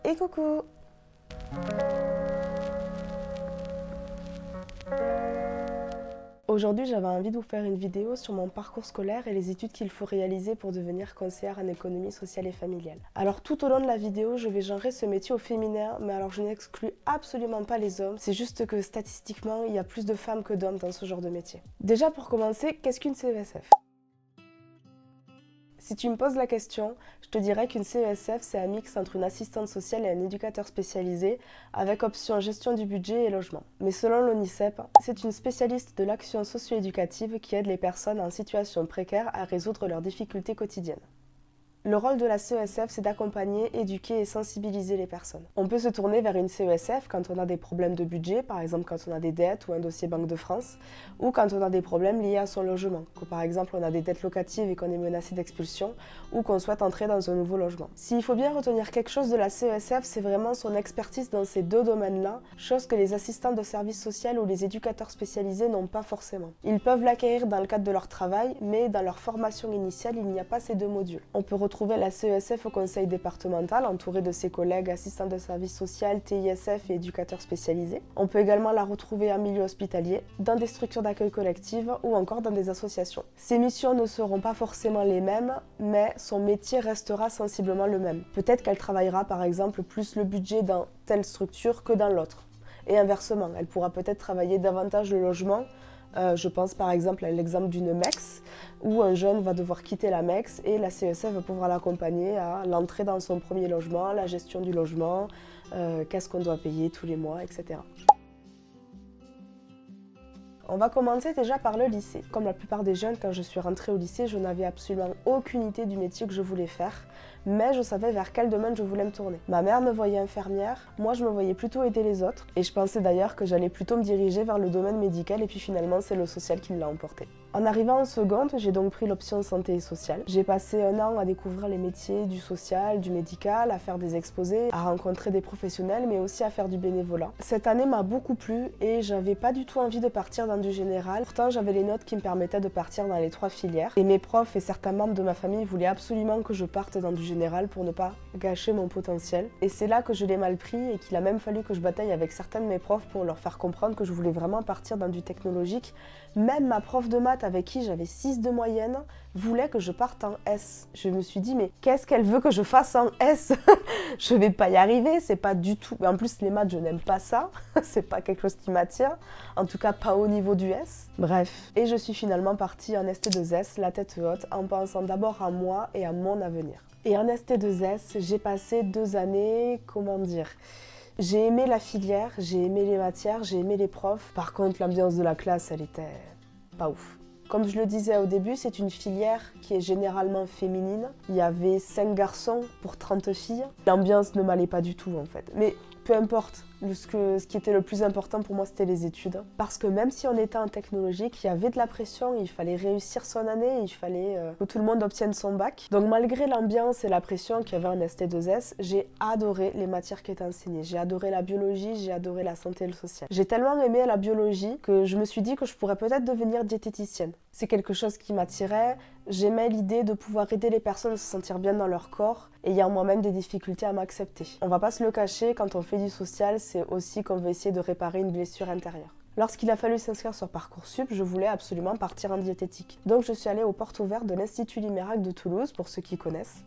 Et coucou! Aujourd'hui, j'avais envie de vous faire une vidéo sur mon parcours scolaire et les études qu'il faut réaliser pour devenir conseillère en économie sociale et familiale. Alors tout au long de la vidéo, je vais genrer ce métier au féminin, mais alors je n'exclus absolument pas les hommes, c'est juste que statistiquement, il y a plus de femmes que d'hommes dans ce genre de métier. Déjà pour commencer, qu'est-ce qu'une CESF ? Si tu me poses la question, je te dirais qu'une CESF, c'est un mix entre une assistante sociale et un éducateur spécialisé, avec option gestion du budget et logement. Mais selon l'ONICEP, c'est une spécialiste de l'action socio-éducative qui aide les personnes en situation précaire à résoudre leurs difficultés quotidiennes. Le rôle de la CESF, c'est d'accompagner, éduquer et sensibiliser les personnes. On peut se tourner vers une CESF quand on a des problèmes de budget, par exemple quand on a des dettes ou un dossier Banque de France, ou quand on a des problèmes liés à son logement, que par exemple on a des dettes locatives et qu'on est menacé d'expulsion, ou qu'on souhaite entrer dans un nouveau logement. S'il faut bien retenir quelque chose de la CESF, c'est vraiment son expertise dans ces deux domaines-là, chose que les assistants de service social ou les éducateurs spécialisés n'ont pas forcément. Ils peuvent l'acquérir dans le cadre de leur travail, mais dans leur formation initiale, il n'y a pas ces deux modules. On peut retrouver la CESF au conseil départemental, entourée de ses collègues assistants de service social, TISF et éducateurs spécialisés. On peut également la retrouver en milieu hospitalier, dans des structures d'accueil collective ou encore dans des associations. Ses missions ne seront pas forcément les mêmes, mais son métier restera sensiblement le même. Peut-être qu'elle travaillera par exemple plus le budget dans telle structure que dans l'autre. Et inversement, elle pourra peut-être travailler davantage le logement. Je pense par exemple à l'exemple d'une MEX, où un jeune va devoir quitter la MEX et la CESF va pouvoir l'accompagner à l'entrée dans son premier logement, la gestion du logement, qu'est-ce qu'on doit payer tous les mois, etc. On va commencer déjà par le lycée. Comme la plupart des jeunes, quand je suis rentrée au lycée, je n'avais absolument aucune idée du métier que je voulais faire, mais je savais vers quel domaine je voulais me tourner. Ma mère me voyait infirmière, moi je me voyais plutôt aider les autres, et je pensais d'ailleurs que j'allais plutôt me diriger vers le domaine médical, et puis finalement c'est le social qui me l'a emporté. En arrivant en seconde, j'ai donc pris l'option santé et sociale. J'ai passé un an à découvrir les métiers du social, du médical, à faire des exposés, à rencontrer des professionnels, mais aussi à faire du bénévolat. Cette année m'a beaucoup plu et j'avais pas du tout envie de partir dans du général. Pourtant, j'avais les notes qui me permettaient de partir dans les 3 filières. Et mes profs et certains membres de ma famille voulaient absolument que je parte dans du général pour ne pas gâcher mon potentiel. Et c'est là que je l'ai mal pris et qu'il a même fallu que je bataille avec certains de mes profs pour leur faire comprendre que je voulais vraiment partir dans du technologique. Même ma prof de maths avec qui j'avais 6 de moyenne voulait que je parte en S. Je me suis dit mais qu'est-ce qu'elle veut que je fasse en S? Je vais pas y arriver, c'est pas du tout... En plus les maths je n'aime pas ça, c'est pas quelque chose qui m'attire, en tout cas pas au niveau du S. Bref, et je suis finalement partie en ST2S, la tête haute, en pensant d'abord à moi et à mon avenir. Et en ST2S, j'ai passé 2 années, comment dire... J'ai aimé la filière, j'ai aimé les matières, j'ai aimé les profs. Par contre, l'ambiance de la classe, elle était pas ouf. Comme je le disais au début, c'est une filière qui est généralement féminine. Il y avait 5 garçons pour 30 filles. L'ambiance ne m'allait pas du tout en fait. Mais peu importe, ce qui était le plus important pour moi, c'était les études. Parce que même si on était en technologique, il y avait de la pression, il fallait réussir son année, il fallait que tout le monde obtienne son bac. Donc malgré l'ambiance et la pression qu'il y avait en ST2S, j'ai adoré les matières qui étaient enseignées. J'ai adoré la biologie, j'ai adoré la santé et le social. J'ai tellement aimé la biologie que je me suis dit que je pourrais peut-être devenir diététicienne. C'est quelque chose qui m'attirait. J'aimais l'idée de pouvoir aider les personnes à se sentir bien dans leur corps, ayant moi-même des difficultés à m'accepter. On va pas se le cacher, quand on fait du social, c'est aussi qu'on veut essayer de réparer une blessure intérieure. Lorsqu'il a fallu s'inscrire sur Parcoursup, je voulais absolument partir en diététique. Donc je suis allée aux portes ouvertes de l'Institut Limérac de Toulouse, pour ceux qui connaissent.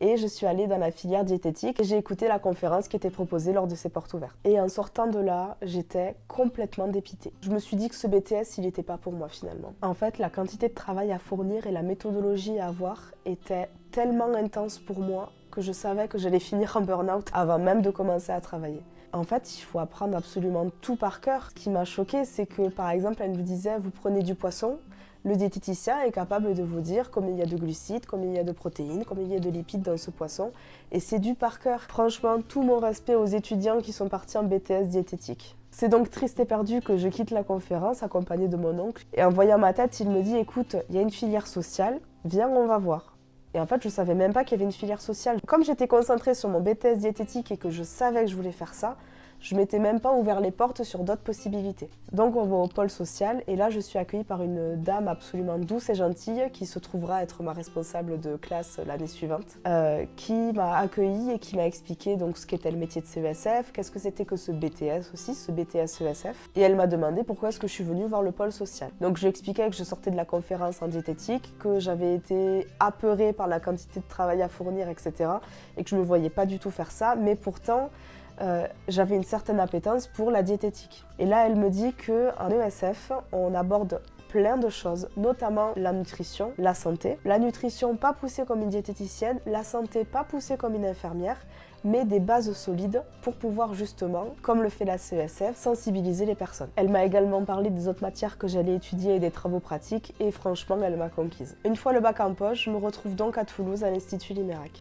Et je suis allée dans la filière diététique et j'ai écouté la conférence qui était proposée lors de ces portes ouvertes. Et en sortant de là, j'étais complètement dépitée. Je me suis dit que ce BTS, il n'était pas pour moi finalement. En fait, la quantité de travail à fournir et la méthodologie à avoir était tellement intense pour moi que je savais que j'allais finir en burn-out avant même de commencer à travailler. En fait, il faut apprendre absolument tout par cœur. Ce qui m'a choquée, c'est que par exemple, elle me disait, vous prenez du poisson, le diététicien est capable de vous dire combien il y a de glucides, combien il y a de protéines, combien il y a de lipides dans ce poisson. Et c'est du par cœur. Franchement, tout mon respect aux étudiants qui sont partis en BTS diététique. C'est donc triste et perdu que je quitte la conférence accompagnée de mon oncle. Et en voyant ma tête, il me dit, écoute, il y a une filière sociale, viens, on va voir. Et en fait, je savais même pas qu'il y avait une filière sociale. Comme j'étais concentrée sur mon BTS diététique et que je savais que je voulais faire ça, Je m'étais même pas ouvert les portes sur d'autres possibilités. Donc on va au pôle social et là je suis accueillie par une dame absolument douce et gentille qui se trouvera être ma responsable de classe l'année suivante, qui m'a accueillie et qui m'a expliqué donc ce qu'était le métier de CESF, qu'est-ce que c'était que ce BTS aussi, ce BTS ESF. Et elle m'a demandé pourquoi est-ce que je suis venue voir le pôle social. Donc je lui expliquais que je sortais de la conférence en diététique, que j'avais été apeurée par la quantité de travail à fournir, etc. et que je ne me voyais pas du tout faire ça, mais pourtant j'avais une certaine appétence pour la diététique. Et là, elle me dit qu'en ESF, on aborde plein de choses, notamment la nutrition, la santé. La nutrition pas poussée comme une diététicienne, la santé pas poussée comme une infirmière, mais des bases solides pour pouvoir justement, comme le fait la CESF, sensibiliser les personnes. Elle m'a également parlé des autres matières que j'allais étudier et des travaux pratiques, et franchement, elle m'a conquise. Une fois le bac en poche, je me retrouve donc à Toulouse à l'Institut Limérac.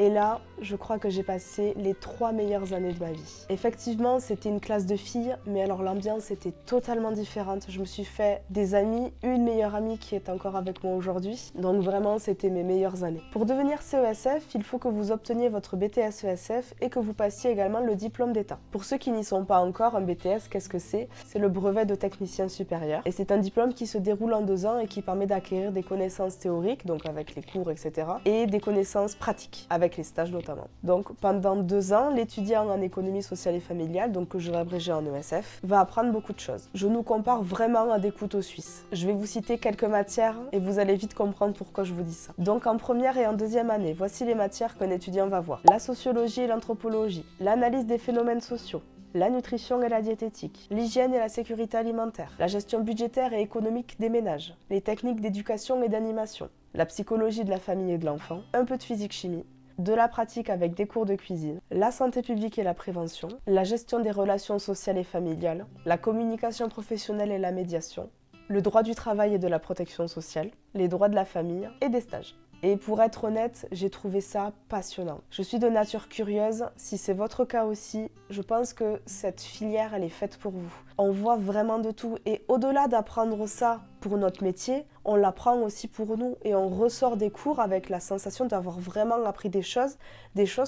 Et là, je crois que j'ai passé les 3 meilleures années de ma vie. Effectivement, c'était une classe de filles, mais alors l'ambiance était totalement différente. Je me suis fait des amis, une meilleure amie qui est encore avec moi aujourd'hui. Donc vraiment, c'était mes meilleures années. Pour devenir CESF, il faut que vous obteniez votre BTS ESF et que vous passiez également le diplôme d'État. Pour ceux qui n'y sont pas encore, un BTS, qu'est-ce que c'est? C'est le brevet de technicien supérieur. Et c'est un diplôme qui se déroule en 2 ans et qui permet d'acquérir des connaissances théoriques, donc avec les cours, etc. et des connaissances pratiques, avec les stages notamment. Donc pendant 2 ans, l'étudiant en économie sociale et familiale, donc que je vais abréger en ESF, va apprendre beaucoup de choses. Je nous compare vraiment à des couteaux suisses. Je vais vous citer quelques matières et vous allez vite comprendre pourquoi je vous dis ça. Donc en première et en deuxième année, voici les matières qu'un étudiant va voir. La sociologie et l'anthropologie, l'analyse des phénomènes sociaux, la nutrition et la diététique, l'hygiène et la sécurité alimentaire, la gestion budgétaire et économique des ménages, les techniques d'éducation et d'animation, la psychologie de la famille et de l'enfant, un peu de physique-chimie, de la pratique avec des cours de cuisine, la santé publique et la prévention, la gestion des relations sociales et familiales, la communication professionnelle et la médiation, le droit du travail et de la protection sociale, les droits de la famille et des stages. Et pour être honnête, j'ai trouvé ça passionnant. Je suis de nature curieuse, si c'est votre cas aussi, je pense que cette filière, elle est faite pour vous. On voit vraiment de tout et au-delà d'apprendre ça pour notre métier, on l'apprend aussi pour nous et on ressort des cours avec la sensation d'avoir vraiment appris des choses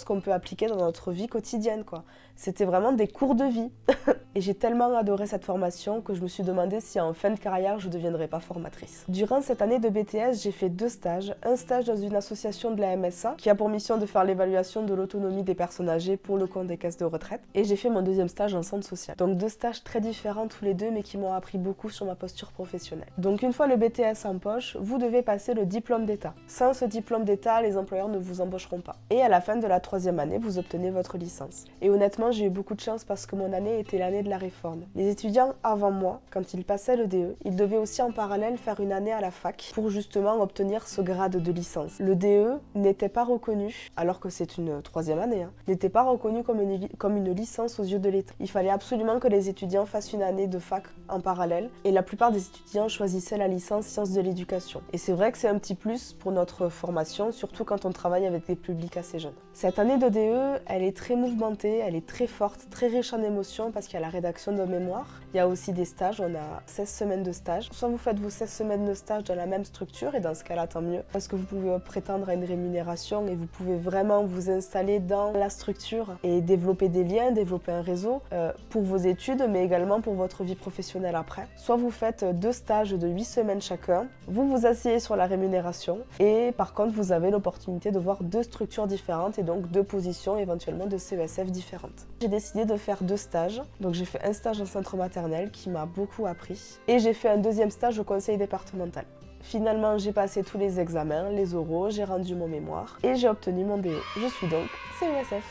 qu'on peut appliquer dans notre vie quotidienne, quoi. C'était vraiment des cours de vie. Et j'ai tellement adoré cette formation que je me suis demandé si en fin de carrière, je ne deviendrais pas formatrice. Durant cette année de BTS, j'ai fait 2 stages. Un stage dans une association de la MSA qui a pour mission de faire l'évaluation de l'autonomie des personnes âgées pour le compte des caisses de retraite. Et j'ai fait mon 2e stage en centre social. Donc 2 stages très différents tous les 2, mais qui m'ont appris beaucoup sur ma posture professionnelle. Donc une fois le BTS en poche, vous devez passer le diplôme d'État. Sans ce diplôme d'État, les employeurs ne vous embaucheront pas. Et à la fin de la 3e année, vous obtenez votre licence. Et honnêtement, j'ai eu beaucoup de chance parce que mon année était l'année de la réforme. Les étudiants avant moi, quand ils passaient le DE, ils devaient aussi en parallèle faire une année à la fac pour justement obtenir ce grade de licence. Le DE n'était pas reconnu, alors que c'est une 3e année, n'était pas reconnu comme une licence aux yeux de l'État. Il fallait absolument que les étudiants fassent une année de fac en parallèle et la plupart des étudiants choisissaient la licence sciences de l'éducation. Et c'est vrai que c'est un petit plus pour notre formation, surtout quand on travaille avec des publics assez jeunes. Cette année de DE, elle est très mouvementée, elle est très forte, très riche en émotions parce qu'il y a la rédaction de mémoire. Il y a aussi des stages, on a 16 semaines de stage. Soit vous faites vos 16 semaines de stage dans la même structure et dans ce cas-là tant mieux parce que vous pouvez prétendre à une rémunération et vous pouvez vraiment vous installer dans la structure et développer des liens, développer un réseau pour vos études mais également pour votre vie professionnelle après. Soit vous faites 2 stages de 8 semaines chacun, vous vous asseyez sur la rémunération et par contre vous avez l'opportunité de voir 2 structures différentes et donc 2 positions éventuellement de CESF différentes. J'ai décidé de faire 2 stages, donc j'ai fait un stage en centre maternel qui m'a beaucoup appris et j'ai fait un 2e stage au conseil départemental. Finalement, j'ai passé tous les examens, les oraux, j'ai rendu mon mémoire et j'ai obtenu mon DE. Je suis donc CESF.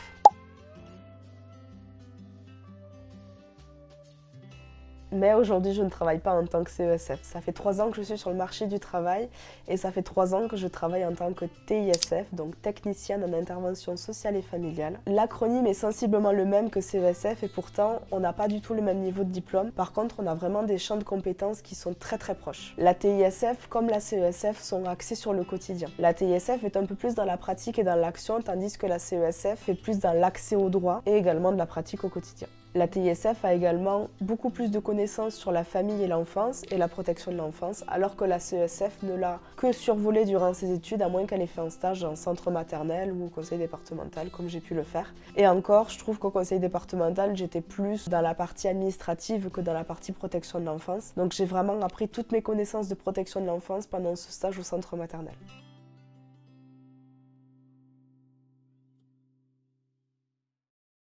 Mais aujourd'hui, je ne travaille pas en tant que CESF. Ça fait 3 ans que je suis sur le marché du travail et ça fait 3 ans que je travaille en tant que TISF, donc technicienne en intervention sociale et familiale. L'acronyme est sensiblement le même que CESF et pourtant, on n'a pas du tout le même niveau de diplôme. Par contre, on a vraiment des champs de compétences qui sont très très proches. La TISF comme la CESF sont axés sur le quotidien. La TISF est un peu plus dans la pratique et dans l'action, tandis que la CESF est plus dans l'accès au droit et également de la pratique au quotidien. La TISF a également beaucoup plus de connaissances sur la famille et l'enfance et la protection de l'enfance, alors que la CESF ne l'a que survolée durant ses études, à moins qu'elle ait fait un stage en centre maternel ou au conseil départemental, comme j'ai pu le faire. Et encore, je trouve qu'au conseil départemental, j'étais plus dans la partie administrative que dans la partie protection de l'enfance. Donc j'ai vraiment appris toutes mes connaissances de protection de l'enfance pendant ce stage au centre maternel.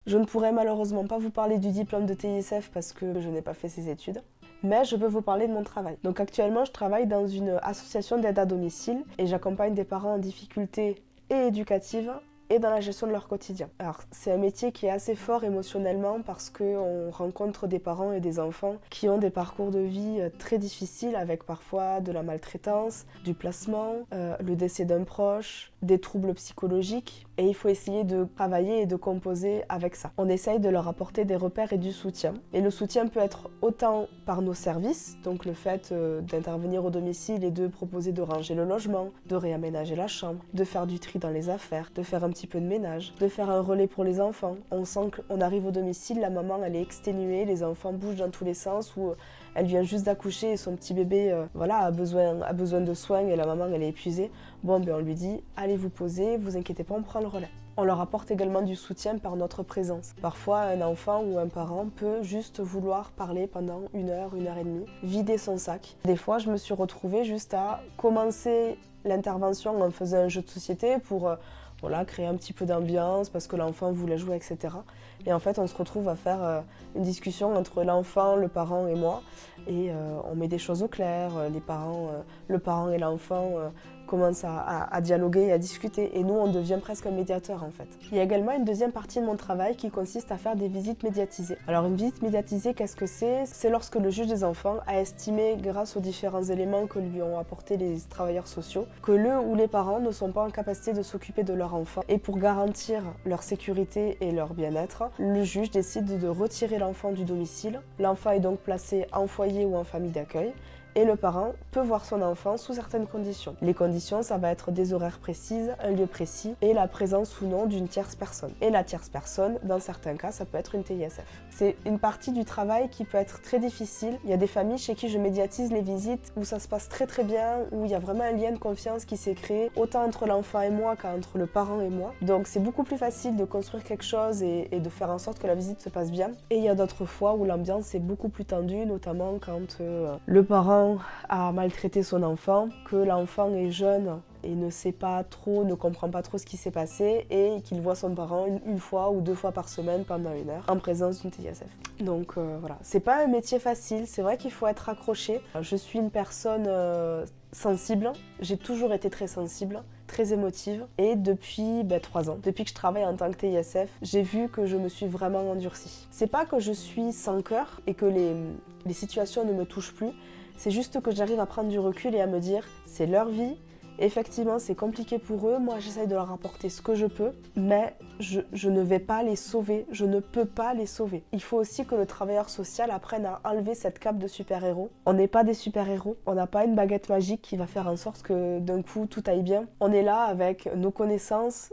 Je ne pourrais malheureusement pas vous parler du diplôme de TISF parce que je n'ai pas fait ces études, mais je peux vous parler de mon travail. Donc actuellement, je travaille dans une association d'aide à domicile et j'accompagne des parents en difficulté et éducative et dans la gestion de leur quotidien. Alors, c'est un métier qui est assez fort émotionnellement parce qu'on rencontre des parents et des enfants qui ont des parcours de vie très difficiles avec parfois de la maltraitance, du placement, le décès d'un proche, des troubles psychologiques et il faut essayer de travailler et de composer avec ça. On essaye de leur apporter des repères et du soutien. Et le soutien peut être autant par nos services, donc le fait d'intervenir au domicile et de proposer de ranger le logement, de réaménager la chambre, de faire du tri dans les affaires, de faire un petit peu de ménage, de faire un relais pour les enfants. On sent qu'on arrive au domicile, la maman elle est exténuée, les enfants bougent dans tous les sens ou elle vient juste d'accoucher et son petit bébé a besoin de soins et la maman elle est épuisée. Bon, ben on lui dit allez vous poser, vous inquiétez pas, on prend le relais. On leur apporte également du soutien par notre présence. Parfois, un enfant ou un parent peut juste vouloir parler pendant 1 heure, 1 heure et demie, vider son sac. Des fois, je me suis retrouvée juste à commencer l'intervention en faisant un jeu de société pour créer un petit peu d'ambiance parce que l'enfant voulait jouer, etc. Et en fait, on se retrouve à faire une discussion entre l'enfant, le parent et moi. Et on met des choses au clair. Le parent et l'enfant commencent à dialoguer et à discuter. Et nous, on devient presque un médiateur en fait. Il y a également une deuxième partie de mon travail qui consiste à faire des visites médiatisées. Alors une visite médiatisée, qu'est-ce que c'est? C'est lorsque le juge des enfants a estimé, grâce aux différents éléments que lui ont apportés les travailleurs sociaux, que le ou les parents ne sont pas en capacité de s'occuper de leur enfant. Et pour garantir leur sécurité et leur bien-être, le juge décide de retirer l'enfant du domicile. L'enfant est donc placé en foyer ou en famille d'accueil. Et le parent peut voir son enfant sous certaines conditions. Les conditions, ça va être des horaires précises, un lieu précis et la présence ou non d'une tierce personne. Et la tierce personne, dans certains cas, ça peut être une TISF. C'est une partie du travail qui peut être très difficile. Il y a des familles chez qui je médiatise les visites où ça se passe très très bien, où il y a vraiment un lien de confiance qui s'est créé, autant entre l'enfant et moi qu'entre le parent et moi. Donc c'est beaucoup plus facile de construire quelque chose et de faire en sorte que la visite se passe bien. Et il y a d'autres fois où l'ambiance est beaucoup plus tendue, notamment quand le parent a maltraité son enfant, que l'enfant est jeune et ne sait pas trop, ne comprend pas trop ce qui s'est passé et qu'il voit son parent une fois ou 2 fois par semaine pendant 1 heure en présence d'une TISF. Donc voilà, c'est pas un métier facile, c'est vrai qu'il faut être accroché. Je suis une personne sensible, j'ai toujours été très sensible, très émotive et depuis 3 ans, depuis que je travaille en tant que TISF, j'ai vu que je me suis vraiment endurcie. C'est pas que je suis sans cœur et que les situations ne me touchent plus, c'est juste que j'arrive à prendre du recul et à me dire c'est leur vie, effectivement c'est compliqué pour eux, moi j'essaye de leur apporter ce que je peux, mais je ne vais pas les sauver, je ne peux pas les sauver. Il faut aussi que le travailleur social apprenne à enlever cette cape de super-héros. On n'est pas des super-héros, on n'a pas une baguette magique qui va faire en sorte que d'un coup tout aille bien. On est là avec nos connaissances,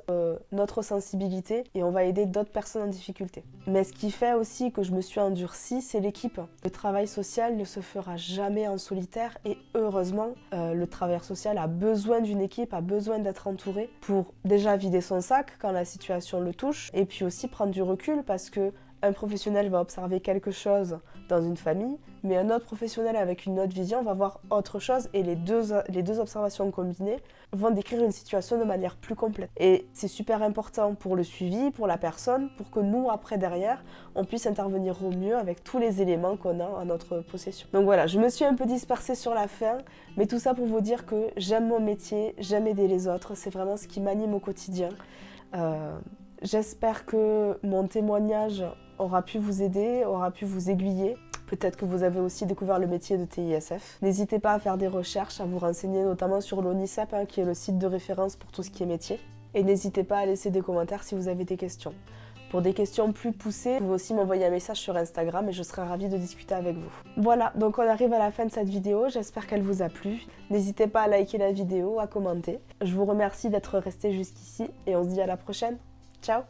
notre sensibilité et on va aider d'autres personnes en difficulté. Mais ce qui fait aussi que je me suis endurcie, c'est l'équipe. Le travail social ne se fera jamais en solitaire et heureusement, le travailleur social a besoin d'une équipe, a besoin d'être entouré pour déjà vider son sac quand la situation le touche et puis aussi prendre du recul parce que un professionnel va observer quelque chose dans une famille, mais un autre professionnel avec une autre vision va voir autre chose et les deux observations combinées vont décrire une situation de manière plus complète. Et c'est super important pour le suivi, pour la personne, pour que nous, après, derrière, on puisse intervenir au mieux avec tous les éléments qu'on a en notre possession. Donc voilà, je me suis un peu dispersée sur la fin, mais tout ça pour vous dire que j'aime mon métier, j'aime aider les autres, c'est vraiment ce qui m'anime au quotidien. J'espère que mon témoignage aura pu vous aider, aura pu vous aiguiller. Peut-être que vous avez aussi découvert le métier de TISF. N'hésitez pas à faire des recherches, à vous renseigner notamment sur l'ONICEP, qui est le site de référence pour tout ce qui est métier. Et n'hésitez pas à laisser des commentaires si vous avez des questions. Pour des questions plus poussées, vous pouvez aussi m'envoyer un message sur Instagram et je serai ravie de discuter avec vous. Voilà, donc on arrive à la fin de cette vidéo, j'espère qu'elle vous a plu. N'hésitez pas à liker la vidéo, à commenter. Je vous remercie d'être resté jusqu'ici et on se dit à la prochaine. Ciao!